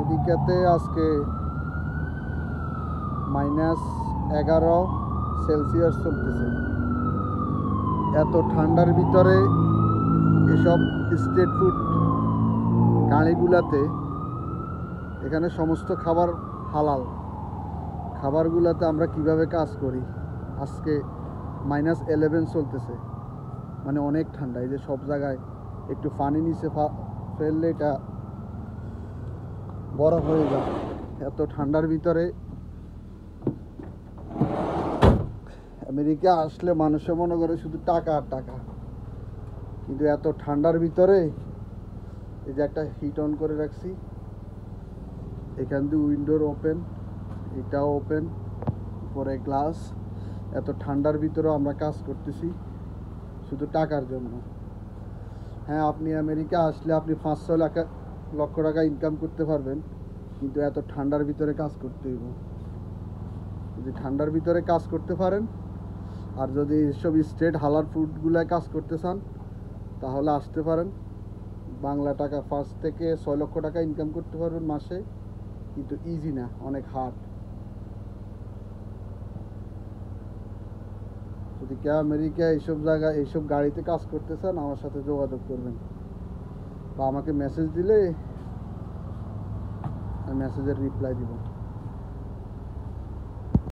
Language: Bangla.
আমেরিকাতে আজকে -11 চলতেছে। এত ঠান্ডার ভিতরে এসব স্ট্রিট ফুড গাড়িগুলাতে এখানে সমস্ত খাবার হালাল। খাবারগুলাতে আমরা কিভাবে কাজ করি। আজকে -11 চলতেছে, মানে অনেক ঠান্ডা। এই যে সব জায়গায় একটু পানি নিচে ফেললে এটা বরফ হয়ে যায়। এত ঠান্ডার ভিতরে আমেরিকা আসলে মানুষে মনে করে শুধু টাকা আর টাকা, কিন্তু এত ঠান্ডার ভিতরে এই যে একটা হিট অন করে রাখছি, এখান দিয়ে উইন্ডোর ওপেন, এটাও ওপেন, উপরে গ্লাস। এত ঠান্ডার ভিতরেও আমরা কাজ করতেছি শুধু টাকার জন্য। হ্যাঁ, আপনি আমেরিকা আসলে আপনি 5-6 লক্ষ টাকা ইনকাম করতে পারবেন, কিন্তু এত ঠান্ডার ভিতরে কাজ করতে হইব। যদি ঠান্ডার ভিতরে কাজ করতে পারেন আর যদি এসব স্ট্রেট হালাল ফুডগুলায় কাজ করতে চান তাহলে আসতে পারেন। বাংলা টাকা 5 থেকে 6 লক্ষ টাকা ইনকাম করতে পারবেন মাসে, কিন্তু ইজি না, অনেক হার্ড। যদি কেউ আমেরিকা এইসব জায়গায় এইসব গাড়িতে কাজ করতে চান আমার সাথে যোগাযোগ করবেন, বা আমাকে মেসেজ দিলে আমি মেসেজের রিপ্লাই দিব।